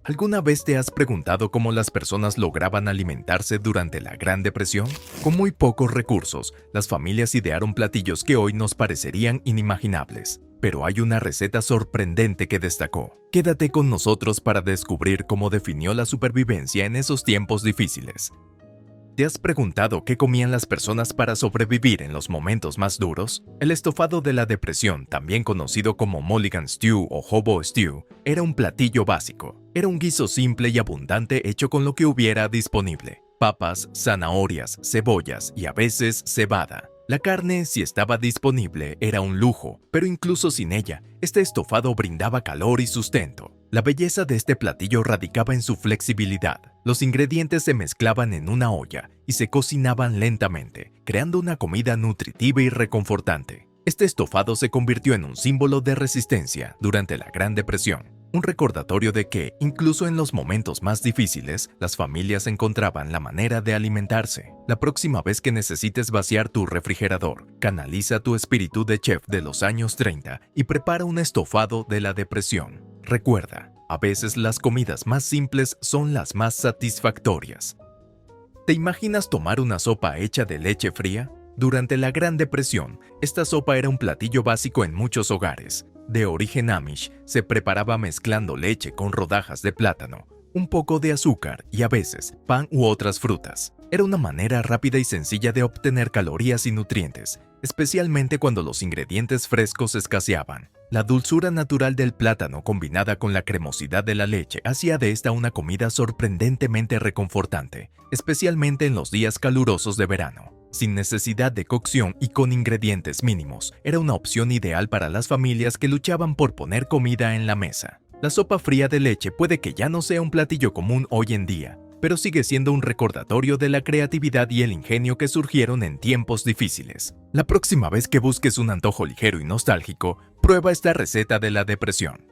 ¿Alguna vez te has preguntado cómo las personas lograban alimentarse durante la Gran Depresión? Con muy pocos recursos, las familias idearon platillos que hoy nos parecerían inimaginables. Pero hay una receta sorprendente que destacó. Quédate con nosotros para descubrir cómo definió la supervivencia en esos tiempos difíciles. ¿Te has preguntado qué comían las personas para sobrevivir en los momentos más duros? El estofado de la depresión, también conocido como mulligan stew o hobo stew, era un platillo básico. Era un guiso simple y abundante hecho con lo que hubiera disponible: papas, zanahorias, cebollas y a veces cebada. La carne, si estaba disponible, era un lujo, pero incluso sin ella, este estofado brindaba calor y sustento. La belleza de este platillo radicaba en su flexibilidad. Los ingredientes se mezclaban en una olla y se cocinaban lentamente, creando una comida nutritiva y reconfortante. Este estofado se convirtió en un símbolo de resistencia durante la Gran Depresión, un recordatorio de que, incluso en los momentos más difíciles, las familias encontraban la manera de alimentarse. La próxima vez que necesites vaciar tu refrigerador, canaliza tu espíritu de chef de los años 30 y prepara un estofado de la depresión. Recuerda, a veces las comidas más simples son las más satisfactorias. ¿Te imaginas tomar una sopa hecha de leche fría? Durante la Gran Depresión, esta sopa era un platillo básico en muchos hogares. De origen Amish, se preparaba mezclando leche con rodajas de plátano, un poco de azúcar y a veces pan u otras frutas. Era una manera rápida y sencilla de obtener calorías y nutrientes, especialmente cuando los ingredientes frescos escaseaban. La dulzura natural del plátano combinada con la cremosidad de la leche hacía de esta una comida sorprendentemente reconfortante, especialmente en los días calurosos de verano. Sin necesidad de cocción y con ingredientes mínimos, era una opción ideal para las familias que luchaban por poner comida en la mesa. La sopa fría de leche puede que ya no sea un platillo común hoy en día, pero sigue siendo un recordatorio de la creatividad y el ingenio que surgieron en tiempos difíciles. La próxima vez que busques un antojo ligero y nostálgico, prueba esta receta de la depresión.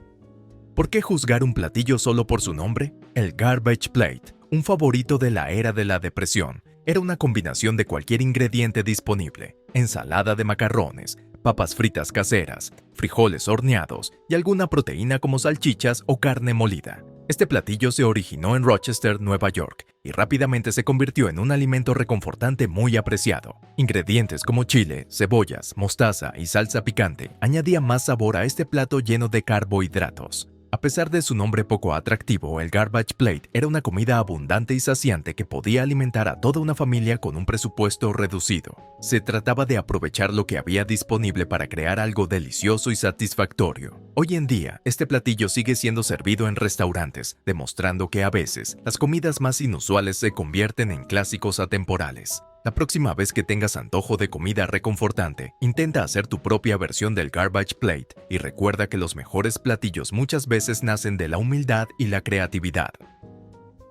¿Por qué juzgar un platillo solo por su nombre? El garbage plate, un favorito de la era de la depresión, era una combinación de cualquier ingrediente disponible: ensalada de macarrones, papas fritas caseras, frijoles horneados y alguna proteína como salchichas o carne molida. Este platillo se originó en Rochester, Nueva York, y rápidamente se convirtió en un alimento reconfortante muy apreciado. Ingredientes como chile, cebollas, mostaza y salsa picante añadían más sabor a este plato lleno de carbohidratos. A pesar de su nombre poco atractivo, el garbage plate era una comida abundante y saciante que podía alimentar a toda una familia con un presupuesto reducido. Se trataba de aprovechar lo que había disponible para crear algo delicioso y satisfactorio. Hoy en día, este platillo sigue siendo servido en restaurantes, demostrando que a veces las comidas más inusuales se convierten en clásicos atemporales. La próxima vez que tengas antojo de comida reconfortante, intenta hacer tu propia versión del garbage plate y recuerda que los mejores platillos muchas veces nacen de la humildad y la creatividad.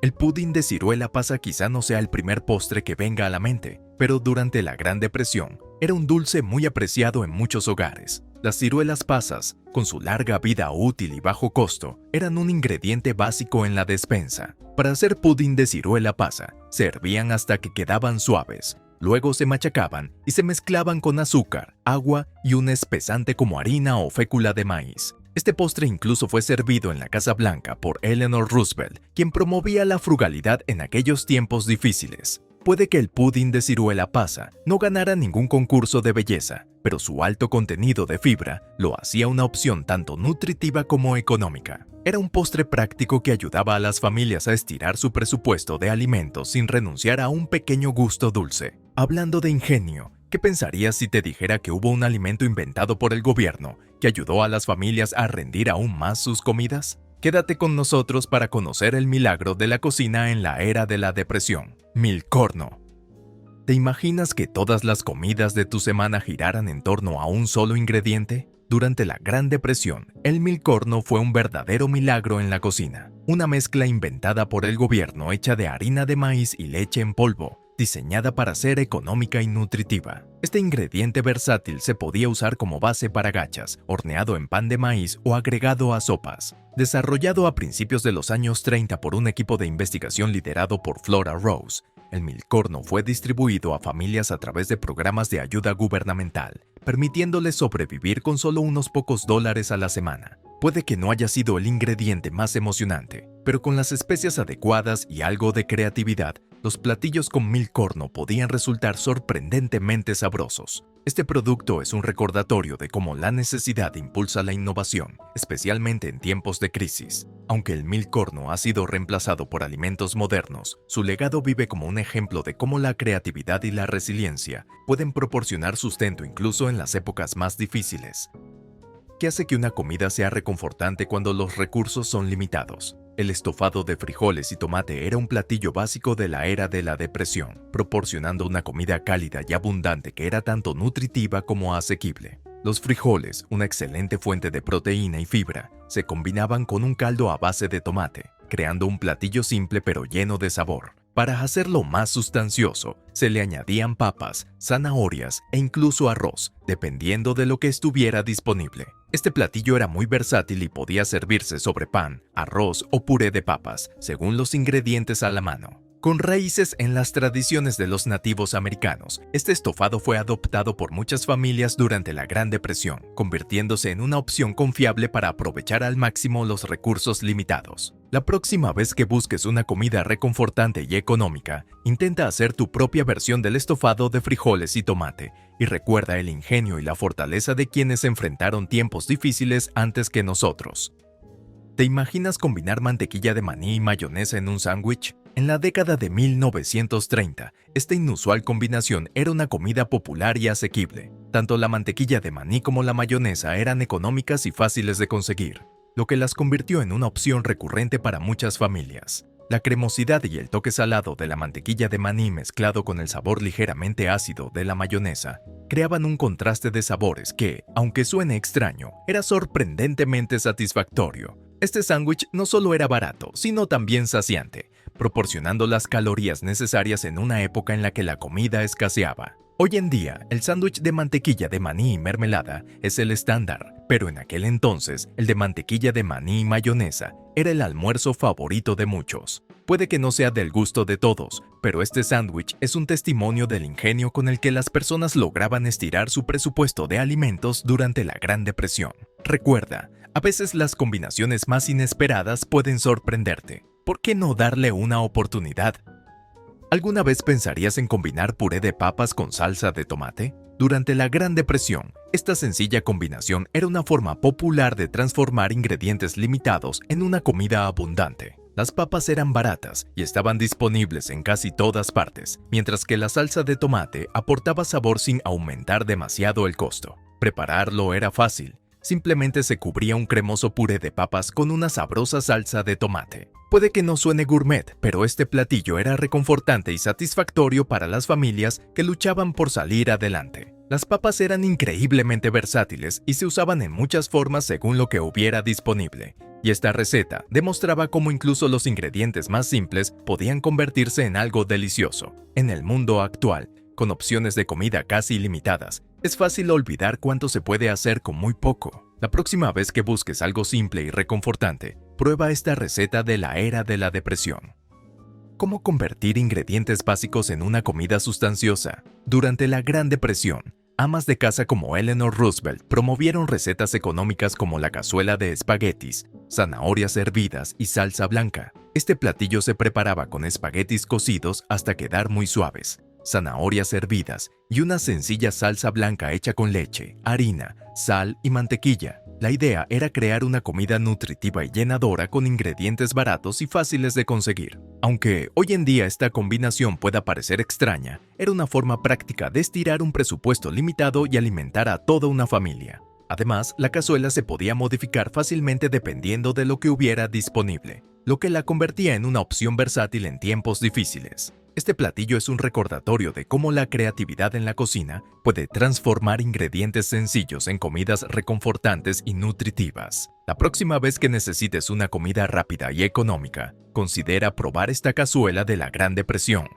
El pudín de ciruela pasa quizá no sea el primer postre que venga a la mente, pero durante la Gran Depresión era un dulce muy apreciado en muchos hogares. Las ciruelas pasas, con su larga vida útil y bajo costo, eran un ingrediente básico en la despensa. Para hacer pudín de ciruela pasa, se hervían hasta que quedaban suaves. Luego se machacaban y se mezclaban con azúcar, agua y un espesante como harina o fécula de maíz. Este postre incluso fue servido en la Casa Blanca por Eleanor Roosevelt, quien promovía la frugalidad en aquellos tiempos difíciles. Puede que el pudín de ciruela pasa no ganara ningún concurso de belleza, pero su alto contenido de fibra lo hacía una opción tanto nutritiva como económica. Era un postre práctico que ayudaba a las familias a estirar su presupuesto de alimentos sin renunciar a un pequeño gusto dulce. Hablando de ingenio, ¿qué pensarías si te dijera que hubo un alimento inventado por el gobierno que ayudó a las familias a rendir aún más sus comidas? Quédate con nosotros para conocer el milagro de la cocina en la era de la depresión: milcorno. ¿Te imaginas que todas las comidas de tu semana giraran en torno a un solo ingrediente? Durante la Gran Depresión, el milcorno fue un verdadero milagro en la cocina. Una mezcla inventada por el gobierno hecha de harina de maíz y leche en polvo, diseñada para ser económica y nutritiva. Este ingrediente versátil se podía usar como base para gachas, horneado en pan de maíz o agregado a sopas. Desarrollado a principios de los años 30 por un equipo de investigación liderado por Flora Rose, el milcorno fue distribuido a familias a través de programas de ayuda gubernamental, permitiéndoles sobrevivir con solo unos pocos dólares a la semana. Puede que no haya sido el ingrediente más emocionante, pero con las especias adecuadas y algo de creatividad, los platillos con mil corno podían resultar sorprendentemente sabrosos. Este producto es un recordatorio de cómo la necesidad impulsa la innovación, especialmente en tiempos de crisis. Aunque el mil corno ha sido reemplazado por alimentos modernos, su legado vive como un ejemplo de cómo la creatividad y la resiliencia pueden proporcionar sustento incluso en las épocas más difíciles. ¿Qué hace que una comida sea reconfortante cuando los recursos son limitados? El estofado de frijoles y tomate era un platillo básico de la era de la depresión, proporcionando una comida cálida y abundante que era tanto nutritiva como asequible. Los frijoles, una excelente fuente de proteína y fibra, se combinaban con un caldo a base de tomate, creando un platillo simple pero lleno de sabor. Para hacerlo más sustancioso, se le añadían papas, zanahorias e incluso arroz, dependiendo de lo que estuviera disponible. Este platillo era muy versátil y podía servirse sobre pan, arroz o puré de papas, según los ingredientes a la mano. Con raíces en las tradiciones de los nativos americanos, este estofado fue adoptado por muchas familias durante la Gran Depresión, convirtiéndose en una opción confiable para aprovechar al máximo los recursos limitados. La próxima vez que busques una comida reconfortante y económica, intenta hacer tu propia versión del estofado de frijoles y tomate, y recuerda el ingenio y la fortaleza de quienes enfrentaron tiempos difíciles antes que nosotros. ¿Te imaginas combinar mantequilla de maní y mayonesa en un sándwich? En la década de 1930, esta inusual combinación era una comida popular y asequible. Tanto la mantequilla de maní como la mayonesa eran económicas y fáciles de conseguir, lo que las convirtió en una opción recurrente para muchas familias. La cremosidad y el toque salado de la mantequilla de maní mezclado con el sabor ligeramente ácido de la mayonesa creaban un contraste de sabores que, aunque suene extraño, era sorprendentemente satisfactorio. Este sándwich no solo era barato, sino también saciante, proporcionando las calorías necesarias en una época en la que la comida escaseaba. Hoy en día, el sándwich de mantequilla de maní y mermelada es el estándar, pero en aquel entonces, el de mantequilla de maní y mayonesa era el almuerzo favorito de muchos. Puede que no sea del gusto de todos, pero este sándwich es un testimonio del ingenio con el que las personas lograban estirar su presupuesto de alimentos durante la Gran Depresión. Recuerda, a veces las combinaciones más inesperadas pueden sorprenderte. ¿Por qué no darle una oportunidad? ¿Alguna vez pensarías en combinar puré de papas con salsa de tomate? Durante la Gran Depresión, esta sencilla combinación era una forma popular de transformar ingredientes limitados en una comida abundante. Las papas eran baratas y estaban disponibles en casi todas partes, mientras que la salsa de tomate aportaba sabor sin aumentar demasiado el costo. Prepararlo era fácil. Simplemente se cubría un cremoso puré de papas con una sabrosa salsa de tomate. Puede que no suene gourmet, pero este platillo era reconfortante y satisfactorio para las familias que luchaban por salir adelante. Las papas eran increíblemente versátiles y se usaban en muchas formas según lo que hubiera disponible. Y esta receta demostraba cómo incluso los ingredientes más simples podían convertirse en algo delicioso. En el mundo actual, con opciones de comida casi ilimitadas, es fácil olvidar cuánto se puede hacer con muy poco. La próxima vez que busques algo simple y reconfortante, prueba esta receta de la era de la depresión. ¿Cómo convertir ingredientes básicos en una comida sustanciosa? Durante la Gran Depresión, amas de casa como Eleanor Roosevelt promovieron recetas económicas como la cazuela de espaguetis, zanahorias hervidas y salsa blanca. Este platillo se preparaba con espaguetis cocidos hasta quedar muy suaves, zanahorias hervidas y una sencilla salsa blanca hecha con leche, harina, sal y mantequilla. La idea era crear una comida nutritiva y llenadora con ingredientes baratos y fáciles de conseguir. Aunque hoy en día esta combinación pueda parecer extraña, era una forma práctica de estirar un presupuesto limitado y alimentar a toda una familia. Además, la cazuela se podía modificar fácilmente dependiendo de lo que hubiera disponible, lo que la convertía en una opción versátil en tiempos difíciles. Este platillo es un recordatorio de cómo la creatividad en la cocina puede transformar ingredientes sencillos en comidas reconfortantes y nutritivas. La próxima vez que necesites una comida rápida y económica, considera probar esta cazuela de la Gran Depresión.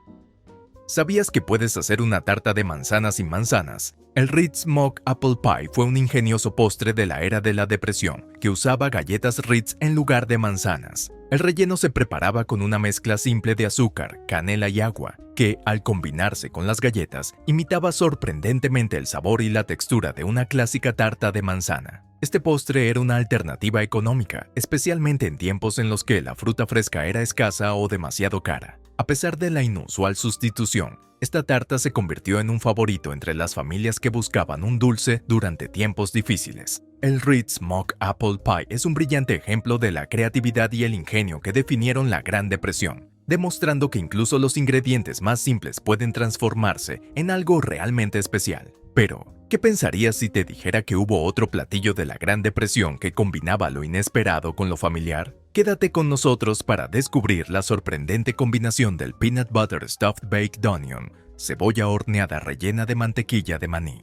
¿Sabías que puedes hacer una tarta de manzanas sin manzanas? El Ritz Mock Apple Pie fue un ingenioso postre de la era de la depresión que usaba galletas Ritz en lugar de manzanas. El relleno se preparaba con una mezcla simple de azúcar, canela y agua, que, al combinarse con las galletas, imitaba sorprendentemente el sabor y la textura de una clásica tarta de manzana. Este postre era una alternativa económica, especialmente en tiempos en los que la fruta fresca era escasa o demasiado cara. A pesar de la inusual sustitución, esta tarta se convirtió en un favorito entre las familias que buscaban un dulce durante tiempos difíciles. El Ritz Mock Apple Pie es un brillante ejemplo de la creatividad y el ingenio que definieron la Gran Depresión, demostrando que incluso los ingredientes más simples pueden transformarse en algo realmente especial. Pero, ¿qué pensarías si te dijera que hubo otro platillo de la Gran Depresión que combinaba lo inesperado con lo familiar? Quédate con nosotros para descubrir la sorprendente combinación del Peanut Butter Stuffed Baked Onion, cebolla horneada rellena de mantequilla de maní.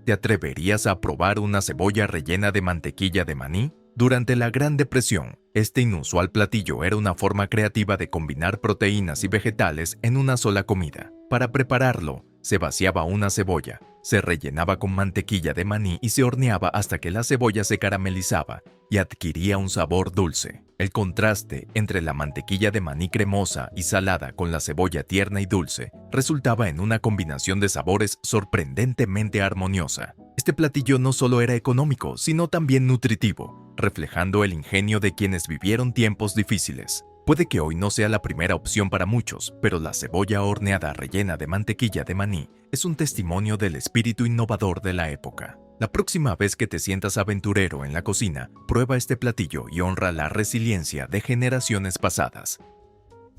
¿Te atreverías a probar una cebolla rellena de mantequilla de maní? Durante la Gran Depresión, este inusual platillo era una forma creativa de combinar proteínas y vegetales en una sola comida. Para prepararlo, se vaciaba una cebolla, se rellenaba con mantequilla de maní y se horneaba hasta que la cebolla se caramelizaba y adquiría un sabor dulce. El contraste entre la mantequilla de maní cremosa y salada con la cebolla tierna y dulce resultaba en una combinación de sabores sorprendentemente armoniosa. Este platillo no solo era económico, sino también nutritivo, reflejando el ingenio de quienes vivieron tiempos difíciles. Puede que hoy no sea la primera opción para muchos, pero la cebolla horneada rellena de mantequilla de maní es un testimonio del espíritu innovador de la época. La próxima vez que te sientas aventurero en la cocina, prueba este platillo y honra la resiliencia de generaciones pasadas.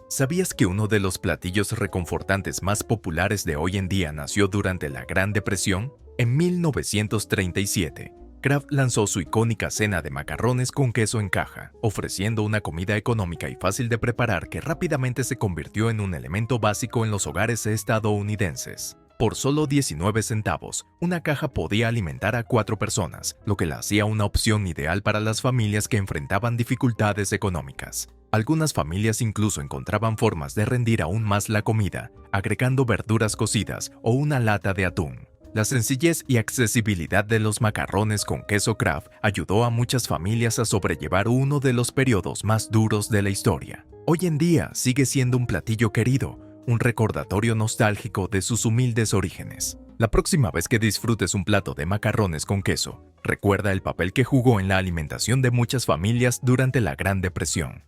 ¿Sabías que uno de los platillos reconfortantes más populares de hoy en día nació durante la Gran Depresión? En 1937, Kraft lanzó su icónica cena de macarrones con queso en caja, ofreciendo una comida económica y fácil de preparar que rápidamente se convirtió en un elemento básico en los hogares estadounidenses. Por solo 19 centavos, una caja podía alimentar a 4 personas, lo que la hacía una opción ideal para las familias que enfrentaban dificultades económicas. Algunas familias incluso encontraban formas de rendir aún más la comida, agregando verduras cocidas o una lata de atún. La sencillez y accesibilidad de los macarrones con queso Kraft ayudó a muchas familias a sobrellevar uno de los periodos más duros de la historia. Hoy en día sigue siendo un platillo querido, un recordatorio nostálgico de sus humildes orígenes. La próxima vez que disfrutes un plato de macarrones con queso, recuerda el papel que jugó en la alimentación de muchas familias durante la Gran Depresión.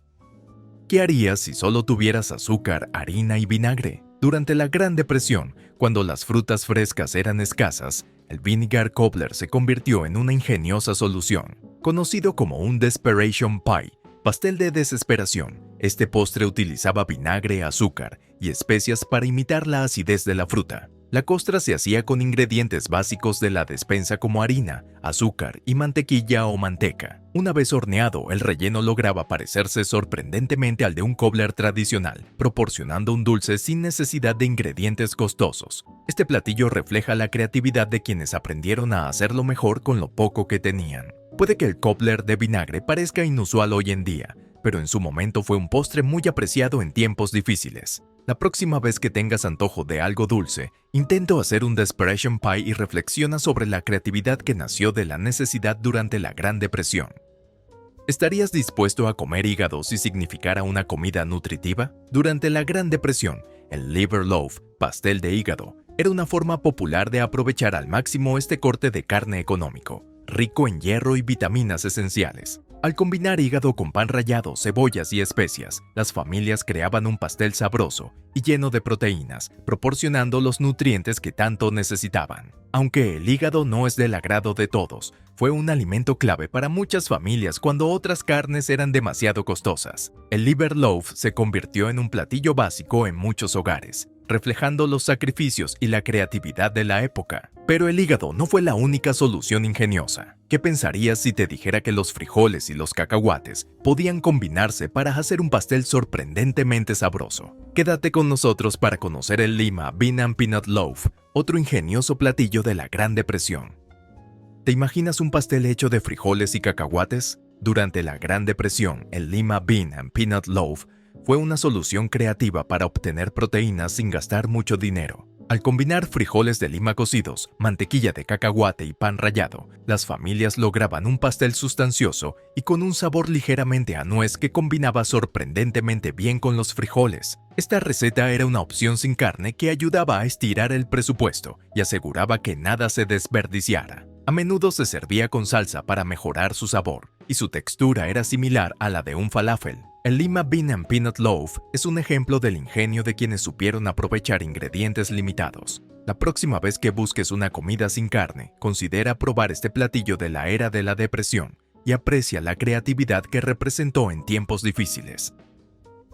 ¿Qué harías si solo tuvieras azúcar, harina y vinagre? Durante la Gran Depresión, cuando las frutas frescas eran escasas, el vinegar cobbler se convirtió en una ingeniosa solución. Conocido como un desperation pie, pastel de desesperación, este postre utilizaba vinagre, azúcar y especias para imitar la acidez de la fruta. La costra se hacía con ingredientes básicos de la despensa como harina, azúcar y mantequilla o manteca. Una vez horneado, el relleno lograba parecerse sorprendentemente al de un cobbler tradicional, proporcionando un dulce sin necesidad de ingredientes costosos. Este platillo refleja la creatividad de quienes aprendieron a hacerlo mejor con lo poco que tenían. Puede que el cobbler de vinagre parezca inusual hoy en día, pero en su momento fue un postre muy apreciado en tiempos difíciles. La próxima vez que tengas antojo de algo dulce, intenta hacer un desperation pie y reflexiona sobre la creatividad que nació de la necesidad durante la Gran Depresión. ¿Estarías dispuesto a comer hígado si significara una comida nutritiva? Durante la Gran Depresión, el liver loaf, pastel de hígado, era una forma popular de aprovechar al máximo este corte de carne económico, rico en hierro y vitaminas esenciales. Al combinar hígado con pan rallado, cebollas y especias, las familias creaban un pastel sabroso y lleno de proteínas, proporcionando los nutrientes que tanto necesitaban. Aunque el hígado no es del agrado de todos, fue un alimento clave para muchas familias cuando otras carnes eran demasiado costosas. El liver loaf se convirtió en un platillo básico en muchos hogares, reflejando los sacrificios y la creatividad de la época. Pero el hígado no fue la única solución ingeniosa. ¿Qué pensarías si te dijera que los frijoles y los cacahuates podían combinarse para hacer un pastel sorprendentemente sabroso? Quédate con nosotros para conocer el Lima Bean and Peanut Loaf, otro ingenioso platillo de la Gran Depresión. ¿Te imaginas un pastel hecho de frijoles y cacahuates? Durante la Gran Depresión, el Lima Bean and Peanut Loaf fue una solución creativa para obtener proteínas sin gastar mucho dinero. Al combinar frijoles de lima cocidos, mantequilla de cacahuate y pan rallado, las familias lograban un pastel sustancioso y con un sabor ligeramente a nuez que combinaba sorprendentemente bien con los frijoles. Esta receta era una opción sin carne que ayudaba a estirar el presupuesto y aseguraba que nada se desperdiciara. A menudo se servía con salsa para mejorar su sabor, y su textura era similar a la de un falafel. El Lima Bean and Peanut Loaf es un ejemplo del ingenio de quienes supieron aprovechar ingredientes limitados. La próxima vez que busques una comida sin carne, considera probar este platillo de la era de la depresión y aprecia la creatividad que representó en tiempos difíciles.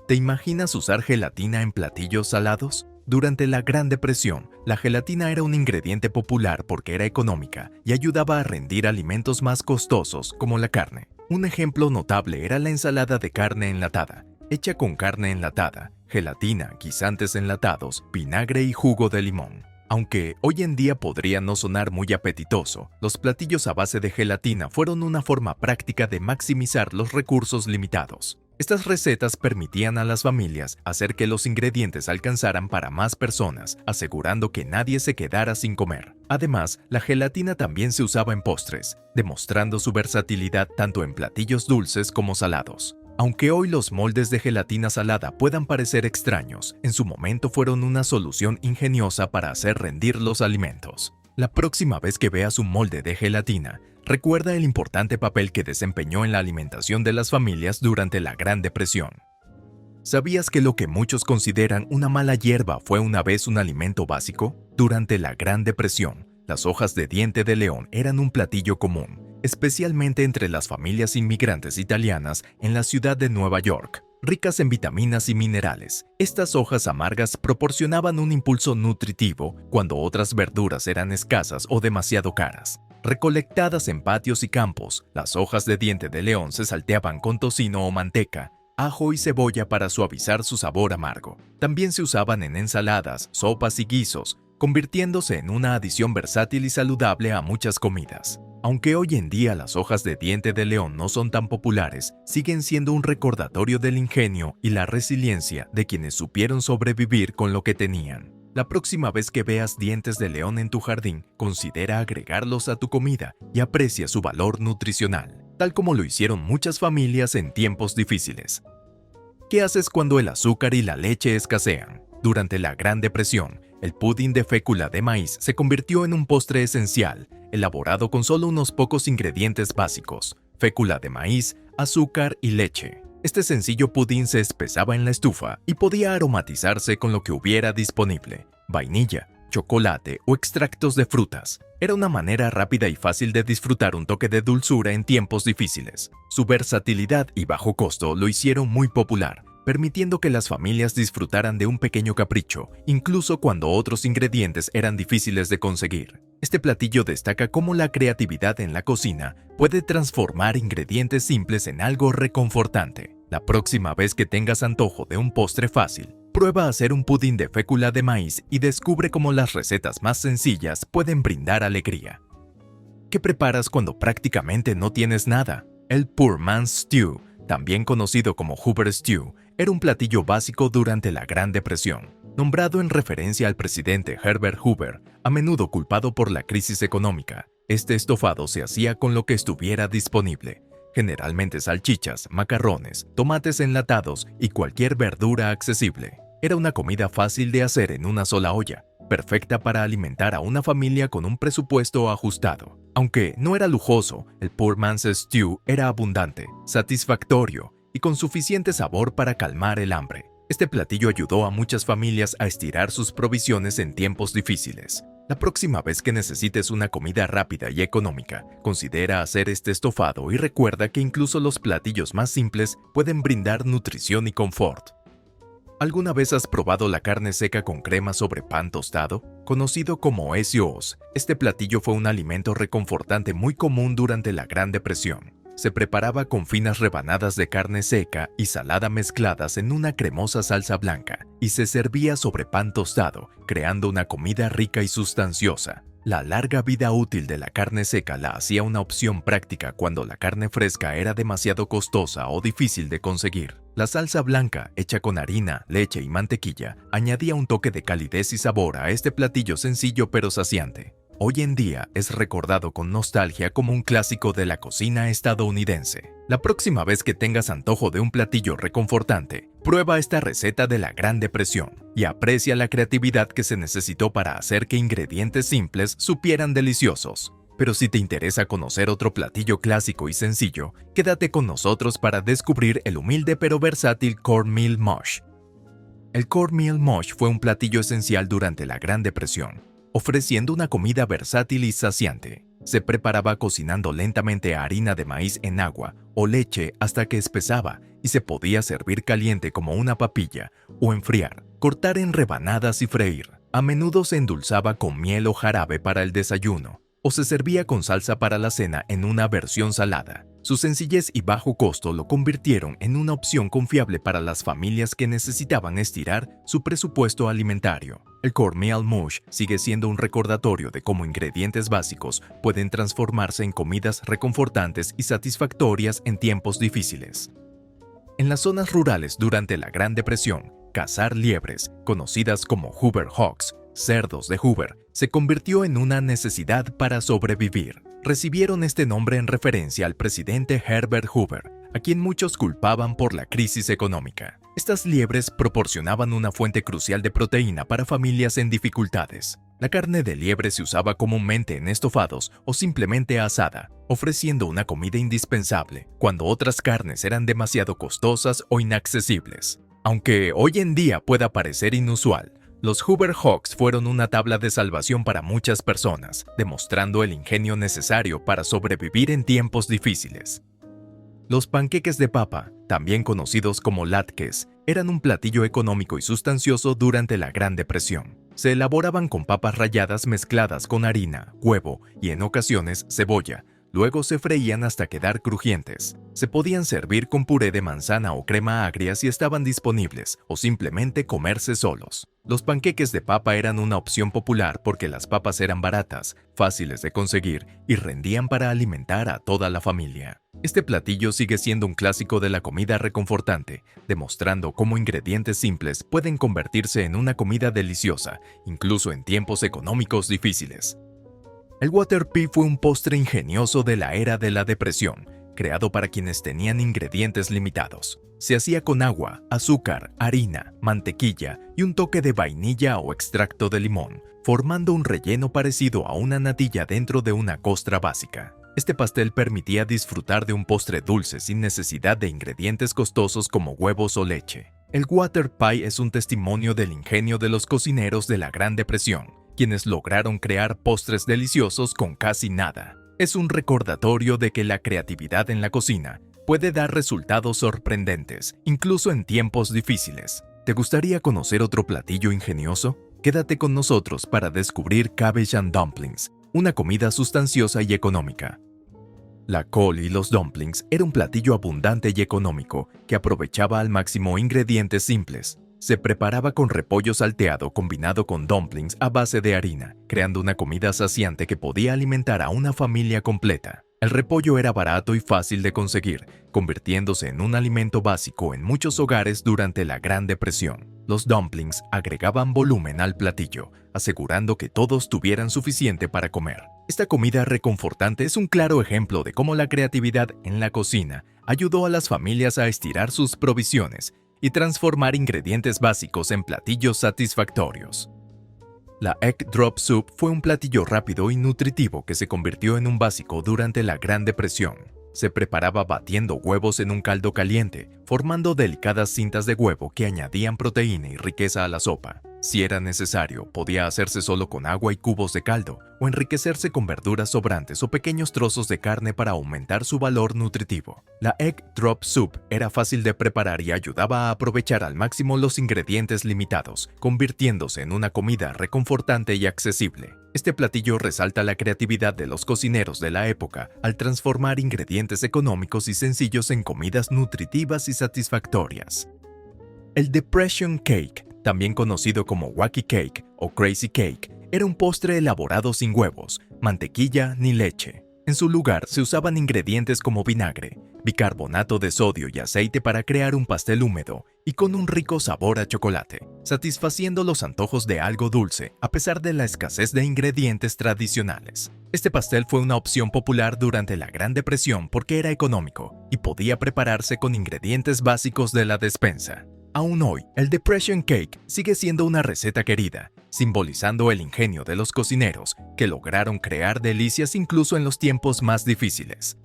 ¿Te imaginas usar gelatina en platillos salados? Durante la Gran Depresión, la gelatina era un ingrediente popular porque era económica y ayudaba a rendir alimentos más costosos como la carne. Un ejemplo notable era la ensalada de carne enlatada, hecha con carne enlatada, gelatina, guisantes enlatados, vinagre y jugo de limón. Aunque hoy en día podría no sonar muy apetitoso, los platillos a base de gelatina fueron una forma práctica de maximizar los recursos limitados. Estas recetas permitían a las familias hacer que los ingredientes alcanzaran para más personas, asegurando que nadie se quedara sin comer. Además, la gelatina también se usaba en postres, demostrando su versatilidad tanto en platillos dulces como salados. Aunque hoy los moldes de gelatina salada puedan parecer extraños, en su momento fueron una solución ingeniosa para hacer rendir los alimentos. La próxima vez que veas un molde de gelatina, recuerda el importante papel que desempeñó en la alimentación de las familias durante la Gran Depresión. ¿Sabías que lo que muchos consideran una mala hierba fue una vez un alimento básico? Durante la Gran Depresión, las hojas de diente de león eran un platillo común, especialmente entre las familias inmigrantes italianas en la ciudad de Nueva York. Ricas en vitaminas y minerales, estas hojas amargas proporcionaban un impulso nutritivo cuando otras verduras eran escasas o demasiado caras. Recolectadas en patios y campos, las hojas de diente de león se salteaban con tocino o manteca, ajo y cebolla para suavizar su sabor amargo. También se usaban en ensaladas, sopas y guisos, convirtiéndose en una adición versátil y saludable a muchas comidas. Aunque hoy en día las hojas de diente de león no son tan populares, siguen siendo un recordatorio del ingenio y la resiliencia de quienes supieron sobrevivir con lo que tenían. La próxima vez que veas dientes de león en tu jardín, considera agregarlos a tu comida y aprecia su valor nutricional, tal como lo hicieron muchas familias en tiempos difíciles. ¿Qué haces cuando el azúcar y la leche escasean? Durante la Gran Depresión, el pudín de fécula de maíz se convirtió en un postre esencial, elaborado con solo unos pocos ingredientes básicos: fécula de maíz, azúcar y leche. Este sencillo pudín se espesaba en la estufa y podía aromatizarse con lo que hubiera disponible: vainilla, chocolate o extractos de frutas. Era una manera rápida y fácil de disfrutar un toque de dulzura en tiempos difíciles. Su versatilidad y bajo costo lo hicieron muy popular, permitiendo que las familias disfrutaran de un pequeño capricho, incluso cuando otros ingredientes eran difíciles de conseguir. Este platillo destaca cómo la creatividad en la cocina puede transformar ingredientes simples en algo reconfortante. La próxima vez que tengas antojo de un postre fácil, prueba a hacer un pudín de fécula de maíz y descubre cómo las recetas más sencillas pueden brindar alegría. ¿Qué preparas cuando prácticamente no tienes nada? El Poor Man's Stew, también conocido como Hoover Stew, era un platillo básico durante la Gran Depresión. Nombrado en referencia al presidente Herbert Hoover, a menudo culpado por la crisis económica, este estofado se hacía con lo que estuviera disponible, generalmente salchichas, macarrones, tomates enlatados y cualquier verdura accesible. Era una comida fácil de hacer en una sola olla, perfecta para alimentar a una familia con un presupuesto ajustado. Aunque no era lujoso, el Poor Man's Stew era abundante, satisfactorio y con suficiente sabor para calmar el hambre. Este platillo ayudó a muchas familias a estirar sus provisiones en tiempos difíciles. La próxima vez que necesites una comida rápida y económica, considera hacer este estofado y recuerda que incluso los platillos más simples pueden brindar nutrición y confort. ¿Alguna vez has probado la carne seca con crema sobre pan tostado? Conocido como SOS, este platillo fue un alimento reconfortante muy común durante la Gran Depresión. Se preparaba con finas rebanadas de carne seca y salada mezcladas en una cremosa salsa blanca y se servía sobre pan tostado, creando una comida rica y sustanciosa. La larga vida útil de la carne seca la hacía una opción práctica cuando la carne fresca era demasiado costosa o difícil de conseguir. La salsa blanca, hecha con harina, leche y mantequilla, añadía un toque de calidez y sabor a este platillo sencillo pero saciante. Hoy en día es recordado con nostalgia como un clásico de la cocina estadounidense. La próxima vez que tengas antojo de un platillo reconfortante, prueba esta receta de la Gran Depresión y aprecia la creatividad que se necesitó para hacer que ingredientes simples supieran deliciosos. Pero si te interesa conocer otro platillo clásico y sencillo, quédate con nosotros para descubrir el humilde pero versátil cornmeal mush. El cornmeal mush fue un platillo esencial durante la Gran Depresión, ofreciendo una comida versátil y saciante. Se preparaba cocinando lentamente harina de maíz en agua o leche hasta que espesaba y se podía servir caliente como una papilla o enfriar, cortar en rebanadas y freír. A menudo se endulzaba con miel o jarabe para el desayuno, o se servía con salsa para la cena en una versión salada. Su sencillez y bajo costo lo convirtieron en una opción confiable para las familias que necesitaban estirar su presupuesto alimentario. El cornmeal mush sigue siendo un recordatorio de cómo ingredientes básicos pueden transformarse en comidas reconfortantes y satisfactorias en tiempos difíciles. En las zonas rurales durante la Gran Depresión, cazar liebres, conocidas como Hoover Hogs, cerdos de Hoover, se convirtió en una necesidad para sobrevivir. Recibieron este nombre en referencia al presidente Herbert Hoover, a quien muchos culpaban por la crisis económica. Estas liebres proporcionaban una fuente crucial de proteína para familias en dificultades. La carne de liebre se usaba comúnmente en estofados o simplemente asada, ofreciendo una comida indispensable cuando otras carnes eran demasiado costosas o inaccesibles. Aunque hoy en día pueda parecer inusual, los Hoover Hogs fueron una tabla de salvación para muchas personas, demostrando el ingenio necesario para sobrevivir en tiempos difíciles. Los panqueques de papa, también conocidos como latkes, eran un platillo económico y sustancioso durante la Gran Depresión. Se elaboraban con papas ralladas mezcladas con harina, huevo y en ocasiones cebolla. Luego se freían hasta quedar crujientes. Se podían servir con puré de manzana o crema agria si estaban disponibles, o simplemente comerse solos. Los panqueques de papa eran una opción popular porque las papas eran baratas, fáciles de conseguir y rendían para alimentar a toda la familia. Este platillo sigue siendo un clásico de la comida reconfortante, demostrando cómo ingredientes simples pueden convertirse en una comida deliciosa, incluso en tiempos económicos difíciles. El water pie fue un postre ingenioso de la era de la depresión, creado para quienes tenían ingredientes limitados. Se hacía con agua, azúcar, harina, mantequilla y un toque de vainilla o extracto de limón, formando un relleno parecido a una natilla dentro de una costra básica. Este pastel permitía disfrutar de un postre dulce sin necesidad de ingredientes costosos como huevos o leche. El water pie es un testimonio del ingenio de los cocineros de la Gran Depresión, quienes lograron crear postres deliciosos con casi nada. Es un recordatorio de que la creatividad en la cocina puede dar resultados sorprendentes, incluso en tiempos difíciles. ¿Te gustaría conocer otro platillo ingenioso? Quédate con nosotros para descubrir cabbage and dumplings, una comida sustanciosa y económica. La col y los dumplings era un platillo abundante y económico que aprovechaba al máximo ingredientes simples. Se preparaba con repollo salteado combinado con dumplings a base de harina, creando una comida saciante que podía alimentar a una familia completa. El repollo era barato y fácil de conseguir, convirtiéndose en un alimento básico en muchos hogares durante la Gran Depresión. Los dumplings agregaban volumen al platillo, asegurando que todos tuvieran suficiente para comer. Esta comida reconfortante es un claro ejemplo de cómo la creatividad en la cocina ayudó a las familias a estirar sus provisiones y transformar ingredientes básicos en platillos satisfactorios. La Egg Drop Soup fue un platillo rápido y nutritivo que se convirtió en un básico durante la Gran Depresión. Se preparaba batiendo huevos en un caldo caliente, formando delicadas cintas de huevo que añadían proteína y riqueza a la sopa. Si era necesario, podía hacerse solo con agua y cubos de caldo, o enriquecerse con verduras sobrantes o pequeños trozos de carne para aumentar su valor nutritivo. La Egg Drop Soup era fácil de preparar y ayudaba a aprovechar al máximo los ingredientes limitados, convirtiéndose en una comida reconfortante y accesible. Este platillo resalta la creatividad de los cocineros de la época al transformar ingredientes económicos y sencillos en comidas nutritivas y satisfactorias. El Depression Cake, también conocido como Wacky Cake o Crazy Cake, era un postre elaborado sin huevos, mantequilla ni leche. En su lugar se usaban ingredientes como vinagre, bicarbonato de sodio y aceite para crear un pastel húmedo y con un rico sabor a chocolate, satisfaciendo los antojos de algo dulce a pesar de la escasez de ingredientes tradicionales. Este pastel fue una opción popular durante la Gran Depresión porque era económico y podía prepararse con ingredientes básicos de la despensa. Aún hoy, el Depression Cake sigue siendo una receta querida, simbolizando el ingenio de los cocineros que lograron crear delicias incluso en los tiempos más difíciles.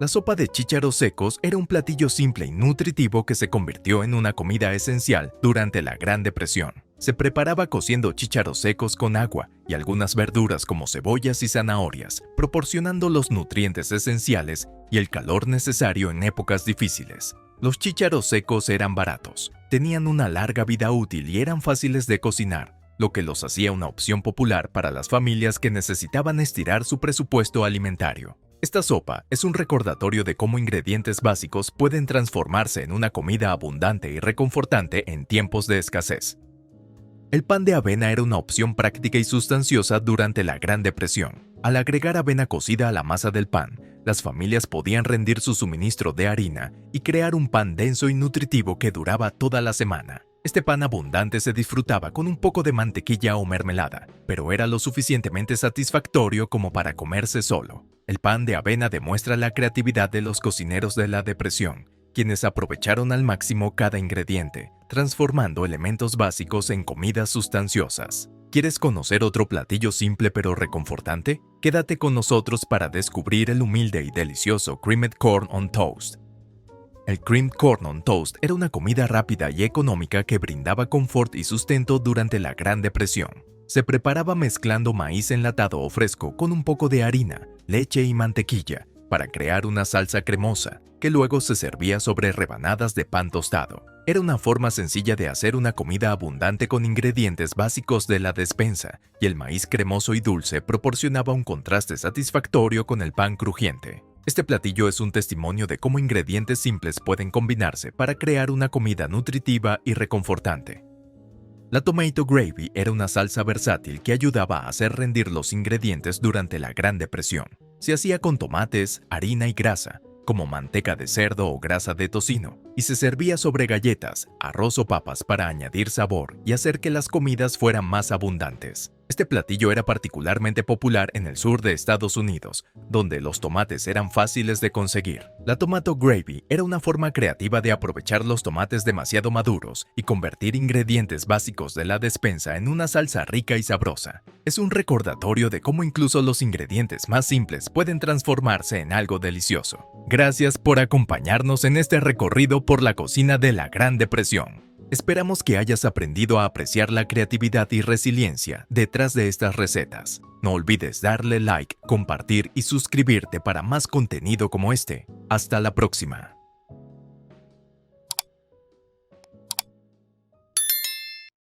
La sopa de chícharos secos era un platillo simple y nutritivo que se convirtió en una comida esencial durante la Gran Depresión. Se preparaba cociendo chícharos secos con agua y algunas verduras como cebollas y zanahorias, proporcionando los nutrientes esenciales y el calor necesario en épocas difíciles. Los chícharos secos eran baratos, tenían una larga vida útil y eran fáciles de cocinar, lo que los hacía una opción popular para las familias que necesitaban estirar su presupuesto alimentario. Esta sopa es un recordatorio de cómo ingredientes básicos pueden transformarse en una comida abundante y reconfortante en tiempos de escasez. El pan de avena era una opción práctica y sustanciosa durante la Gran Depresión. Al agregar avena cocida a la masa del pan, las familias podían rendir su suministro de harina y crear un pan denso y nutritivo que duraba toda la semana. Este pan abundante se disfrutaba con un poco de mantequilla o mermelada, pero era lo suficientemente satisfactorio como para comerse solo. El pan de avena demuestra la creatividad de los cocineros de la Depresión, quienes aprovecharon al máximo cada ingrediente, transformando elementos básicos en comidas sustanciosas. ¿Quieres conocer otro platillo simple pero reconfortante? Quédate con nosotros para descubrir el humilde y delicioso Creamed Corn on Toast. El Creamed Corn on Toast era una comida rápida y económica que brindaba confort y sustento durante la Gran Depresión. Se preparaba mezclando maíz enlatado o fresco con un poco de harina, leche y mantequilla para crear una salsa cremosa que luego se servía sobre rebanadas de pan tostado. Era una forma sencilla de hacer una comida abundante con ingredientes básicos de la despensa, y el maíz cremoso y dulce proporcionaba un contraste satisfactorio con el pan crujiente. Este platillo es un testimonio de cómo ingredientes simples pueden combinarse para crear una comida nutritiva y reconfortante. La tomato gravy era una salsa versátil que ayudaba a hacer rendir los ingredientes durante la Gran Depresión. Se hacía con tomates, harina y grasa, como manteca de cerdo o grasa de tocino, y se servía sobre galletas, arroz o papas para añadir sabor y hacer que las comidas fueran más abundantes. Este platillo era particularmente popular en el sur de Estados Unidos, donde los tomates eran fáciles de conseguir. La tomato gravy era una forma creativa de aprovechar los tomates demasiado maduros y convertir ingredientes básicos de la despensa en una salsa rica y sabrosa. Es un recordatorio de cómo incluso los ingredientes más simples pueden transformarse en algo delicioso. Gracias por acompañarnos en este recorrido por la cocina de la Gran Depresión. Esperamos que hayas aprendido a apreciar la creatividad y resiliencia detrás de estas recetas. No olvides darle like, compartir y suscribirte para más contenido como este. Hasta la próxima.